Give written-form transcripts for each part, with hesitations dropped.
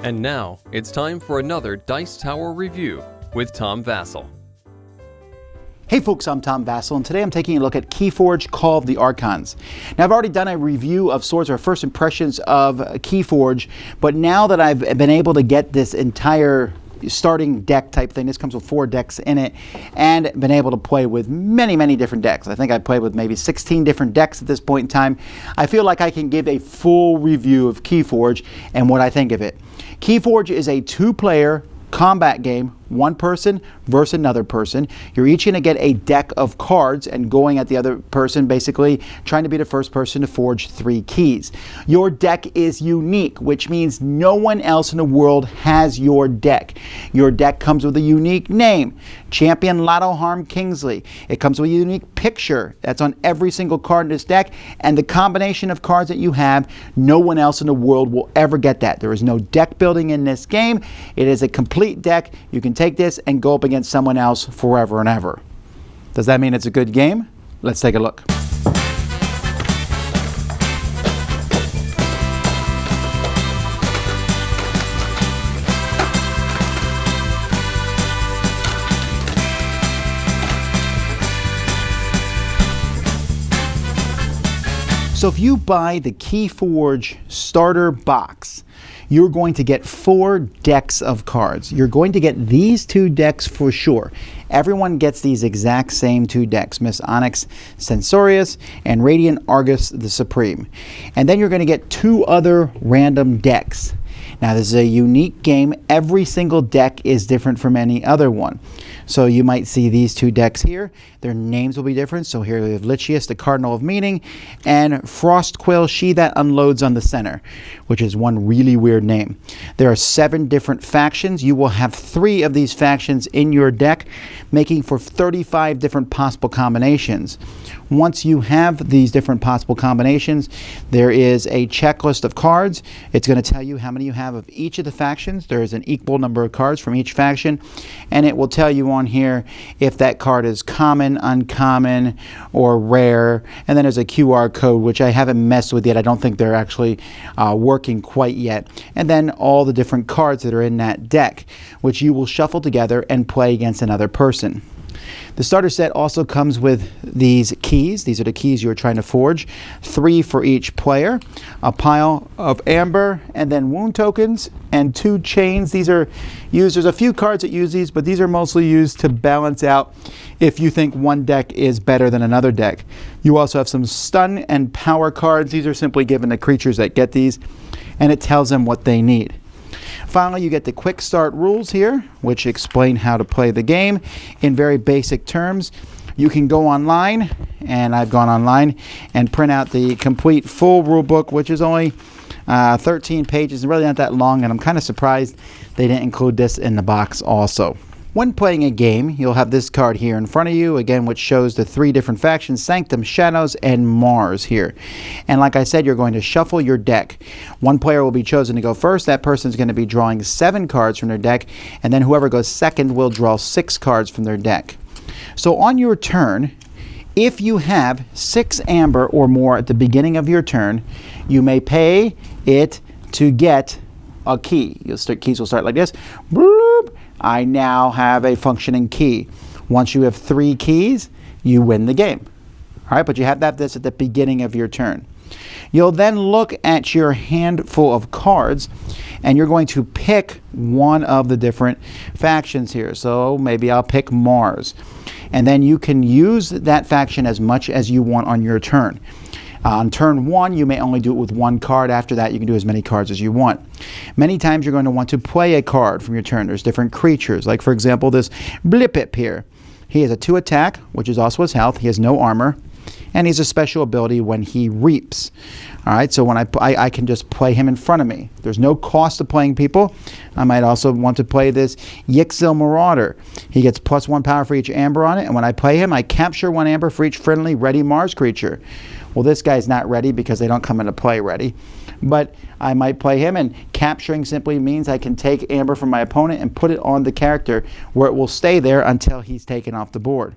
And now, it's time for another Dice Tower review with Tom Vasel. Hey folks, I'm Tom Vasel, and today I'm taking a look at KeyForge Call of the Archons. Now, I've already done a review of sorts, or first impressions of KeyForge, but now that I've been able to get this entire starting deck type thing, this comes with 4 decks in it, and been able to play with many different decks. I think I played with maybe 16 different decks at this point in time. I feel like I can give a full review of KeyForge and what I think of it. KeyForge is a 2-player combat game, one person versus another person. You're each going to get a deck of cards and going at the other person, basically trying to be the first person to forge 3 keys. Your deck is unique, which means no one else in the world has your deck. Your deck comes with a unique name, Champion Lotto Harm Kingsley. It comes with a unique picture that's on every single card in this deck, and the combination of cards that you have, no one else in the world will ever get that. There is no deck building in this game. It is a complete deck. You can take this and go up against someone else forever and ever. Does that mean it's a good game? Let's take a look. So if you buy the KeyForge starter box, you're going to get 4 decks of cards. You're going to get these 2 decks for sure. Everyone gets these exact same 2 decks, Miss Onyx Censorious and Radiant Argus the Supreme. And then you're going to get 2 other random decks. Now, this is a unique game. Every single deck is different from any other one. So you might see these 2 decks here. Their names will be different. So here we have Lichius, the Cardinal of Meaning, and Frostquill, She That Unloads on the Center, which is one really weird name. There are 7 different factions. You will have 3 of these factions in your deck, making for 35 different possible combinations. Once you have these different possible combinations, there is a checklist of cards. It's going to tell you how many you have of each of the factions. There is an equal number of cards from each faction, and it will tell you on here if that card is common, uncommon, or rare. And then there's a QR code, which I haven't messed with yet. I don't think they're actually working quite yet. And then all the different cards that are in that deck, which you will shuffle together and play against another person. The starter set also comes with these keys. These are the keys you're trying to forge. 3 for each player, a pile of amber, and then wound tokens, and 2 chains. These are used, there's a few cards that use these, but these are mostly used to balance out if you think one deck is better than another deck. You also have some stun and power cards. These are simply given to creatures that get these, and it tells them what they need. Finally, you get the quick start rules here, which explain how to play the game in very basic terms. You can go online, and I've gone online, and print out the complete full rule book, which is only 13 pages, really not that long, and I'm kind of surprised they didn't include this in the box also. When playing a game, you'll have this card here in front of you, again, which shows the 3 different factions, Sanctum, Shadows, and Mars here. And like I said, you're going to shuffle your deck. One player will be chosen to go first. That person is going to be drawing 7 cards from their deck, and then whoever goes second will draw 6 cards from their deck. So on your turn, if you have 6 amber or more at the beginning of your turn, you may pay it to get a key. Keys will start like this. Boop. I now have a functioning key. Once you have 3 keys, you win the game. All right, but you have to have this at the beginning of your turn. You'll then look at your handful of cards, and you're going to pick one of the different factions here. So maybe I'll pick Mars. And then you can use that faction as much as you want on your turn. On turn 1, you may only do it with 1 card. After that, you can do as many cards as you want. Many times, you're going to want to play a card from your turn. There's different creatures, like, for example, this Blipip here. He has a 2 attack, which is also his health. He has no armor, and he has a special ability when he reaps. All right, so when I can just play him in front of me. There's no cost to playing people. I might also want to play this Yixil Marauder. He gets +1 power for each amber on it, and when I play him, I capture 1 amber for each friendly ready Mars creature. Well, this guy's not ready because they don't come into play ready. But I might play him, and capturing simply means I can take amber from my opponent and put it on the character where it will stay there until he's taken off the board.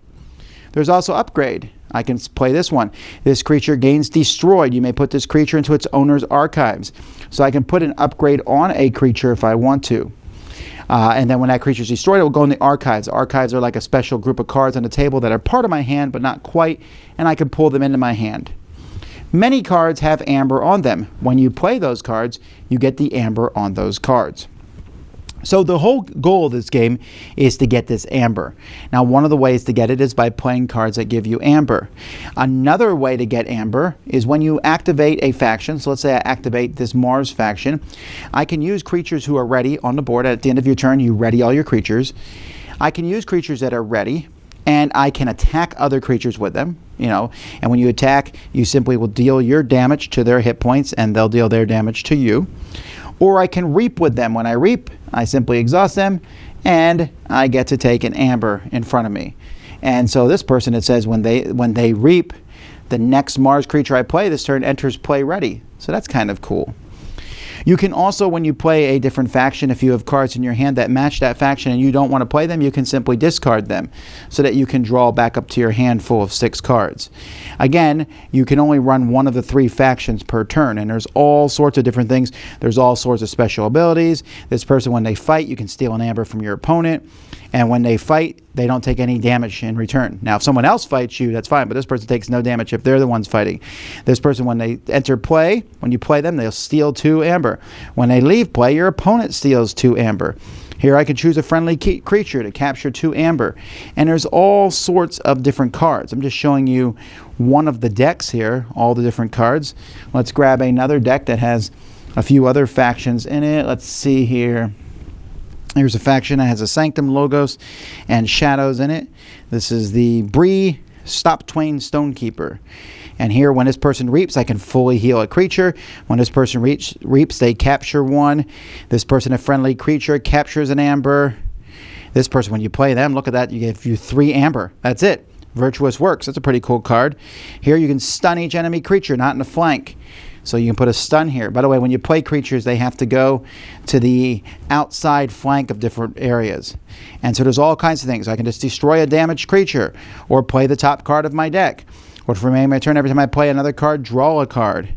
There's also upgrade. I can play this one. This creature gains destroyed. You may put this creature into its owner's archives. So I can put an upgrade on a creature if I want to. And then when that creature is destroyed, it will go in the archives. Archives are like a special group of cards on the table that are part of my hand, but not quite, and I can pull them into my hand. Many cards have amber on them. When you play those cards, you get the amber on those cards. So the whole goal of this game is to get this amber. Now, one of the ways to get it is by playing cards that give you amber. Another way to get amber is when you activate a faction. So let's say I activate this Mars faction. I can use creatures who are ready on the board. At the end of your turn, you ready all your creatures. I can use creatures that are ready, and I can attack other creatures with them. And when you attack, you simply will deal your damage to their hit points, and they'll deal their damage to you. Or I can reap with them. When I reap, I simply exhaust them, and I get to take an amber in front of me. And so this person, it says when they reap, the next Mars creature I play this turn enters play ready. So that's kind of cool. You can also, when you play a different faction, if you have cards in your hand that match that faction and you don't want to play them, you can simply discard them so that you can draw back up to your hand full of 6 cards. Again, you can only run one of the 3 factions per turn, and there's all sorts of different things. There's all sorts of special abilities. This person, when they fight, you can steal an amber from your opponent. And when they fight, they don't take any damage in return. Now, if someone else fights you, that's fine, but this person takes no damage if they're the ones fighting. This person, when they enter play, when you play them, they'll steal 2 amber. When they leave play, your opponent steals 2 amber. Here I can choose a friendly creature to capture 2 amber. And there's all sorts of different cards. I'm just showing you one of the decks here, all the different cards. Let's grab another deck that has a few other factions in it. Let's see here. Here's a faction that has a Sanctum, Logos, and Shadows in it. This is the Bree Stop Twain Stonekeeper. And here, when this person reaps, I can fully heal a creature. When this person reaps, they capture 1. This person, a friendly creature, captures an amber. This person, when you play them, look at that, you give you 3 amber. That's it. Virtuous Works. That's a pretty cool card. Here, you can stun each enemy creature, not in the flank. So you can put a stun here. By the way, when you play creatures, they have to go to the outside flank of different areas. And so there's all kinds of things. I can just destroy a damaged creature or play the top card of my deck. Or for me, my turn, every time I play another card, draw a card.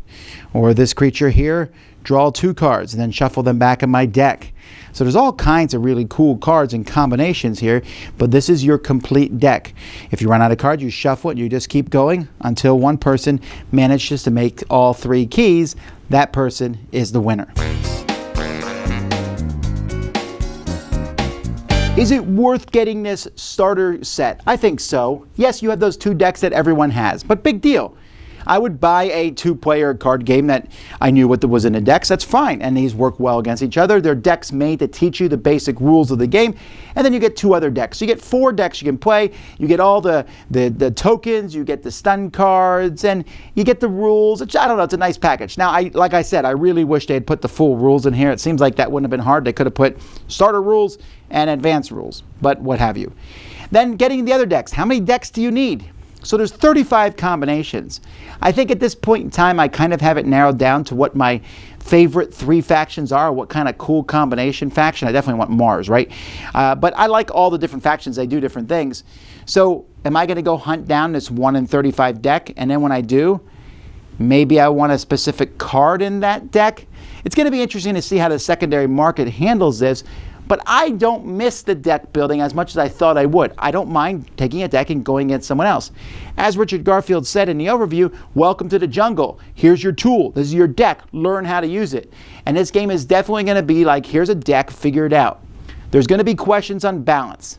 Or this creature here, draw 2 cards and then shuffle them back in my deck. So there's all kinds of really cool cards and combinations here, but this is your complete deck. If you run out of cards, you shuffle it, you just keep going until one person manages to make all 3 keys. That person is the winner. Is it worth getting this starter set? I think so. Yes, you have those 2 decks that everyone has, but big deal. I would buy a 2-player card game that I knew what was in the decks. That's fine, and these work well against each other. They're decks made to teach you the basic rules of the game, and then you get 2 other decks. So you get 4 decks you can play. You get all the tokens, you get the stun cards, and you get the rules. I don't know, it's a nice package. Now, like I said, I really wish they had put the full rules in here. It seems like that wouldn't have been hard. They could have put starter rules and advanced rules, but what have you. Then getting the other decks. How many decks do you need? So there's 35 combinations. I think at this point in time, I kind of have it narrowed down to what my favorite 3 factions are, what kind of cool combination faction. I definitely want Mars, right? But I like all the different factions. They do different things. So am I going to go hunt down this 1 in 35 deck? And then when I do, maybe I want a specific card in that deck? It's going to be interesting to see how the secondary market handles this. But I don't miss the deck building as much as I thought I would. I don't mind taking a deck and going against someone else. As Richard Garfield said in the overview, welcome to the jungle. Here's your tool. This is your deck. Learn how to use it. And this game is definitely going to be like, here's a deck, figure it out. There's going to be questions on balance.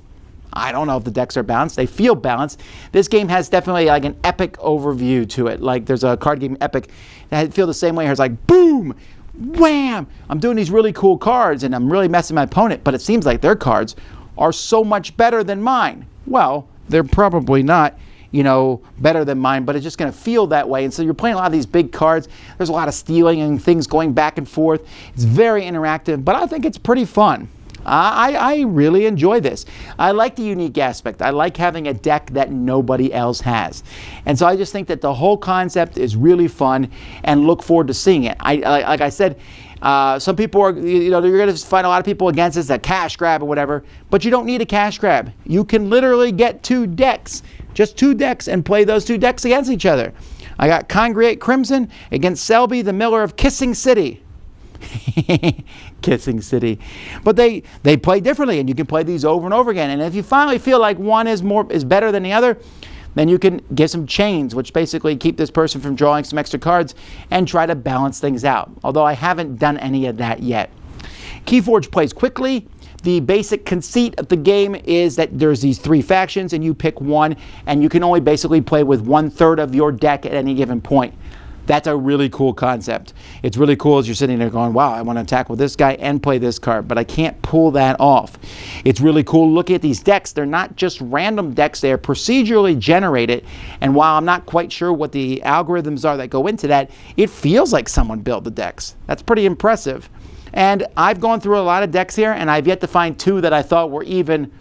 I don't know if the decks are balanced. They feel balanced. This game has definitely like an epic overview to it. Like there's a card game, Epic, that I feel the same way. It's like, boom! Wham! I'm doing these really cool cards and I'm really messing my opponent, but it seems like their cards are so much better than mine. Well, they're probably not, better than mine, but it's just going to feel that way. And so you're playing a lot of these big cards. There's a lot of stealing and things going back and forth. It's very interactive, but I think it's pretty fun. I really enjoy this. I like the unique aspect. I like having a deck that nobody else has. And so I just think that the whole concept is really fun and look forward to seeing it. Like I said, Some people are, you're going to find a lot of people against this, a cash grab or whatever, but you don't need a cash grab. You can literally get 2 decks, just 2 decks, and play those 2 decks against each other. I got Congregate Crimson against Selby, the Miller of Kissing City. Kissing City. But they play differently, and you can play these over and over again. And if you finally feel like one is better than the other, then you can give some chains, which basically keep this person from drawing some extra cards and try to balance things out. Although I haven't done any of that yet. KeyForge plays quickly. The basic conceit of the game is that there's these 3 factions and you pick one, and you can only basically play with 1/3 of your deck at any given point. That's a really cool concept. It's really cool as you're sitting there going, wow, I want to attack with this guy and play this card, but I can't pull that off. It's really cool looking at these decks. They're not just random decks. They are procedurally generated, and while I'm not quite sure what the algorithms are that go into that, it feels like someone built the decks. That's pretty impressive. And I've gone through a lot of decks here, and I've yet to find 2 that I thought were even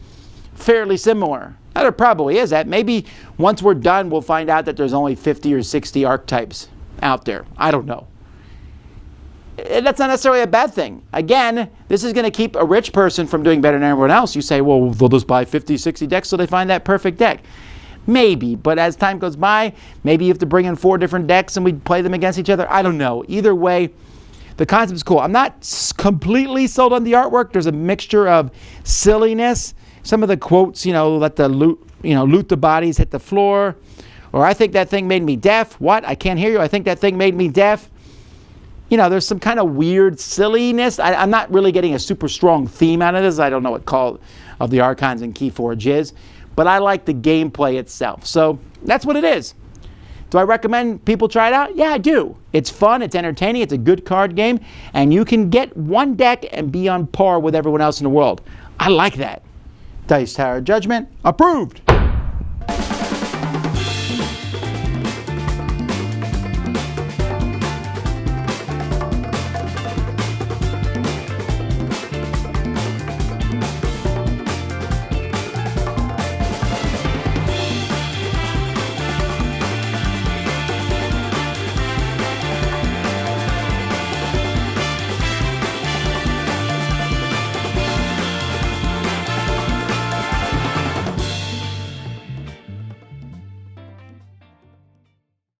fairly similar. Now, there probably is that. Maybe once we're done, we'll find out that there's only 50 or 60 archetypes out there. I don't know. That's not necessarily a bad thing. Again, this is going to keep a rich person from doing better than everyone else. You say, well, they'll just buy 50, 60 decks so they find that perfect deck. Maybe, but as time goes by, maybe you have to bring in 4 different decks and we play them against each other. I don't know. Either way, the concept is cool. I'm not completely sold on the artwork. There's a mixture of silliness. Some of the quotes, let the loot the bodies hit the floor. Or I think that thing made me deaf. What? I can't hear you. I think that thing made me deaf. There's some kind of weird silliness. I'm not really getting a super strong theme out of this. I don't know what call of the Archons and KeyForge is. But I like the gameplay itself. So that's what it is. Do I recommend people try it out? Yeah, I do. It's fun. It's entertaining. It's a good card game. And you can get 1 deck and be on par with everyone else in the world. I like that. Dice Tower Judgment approved.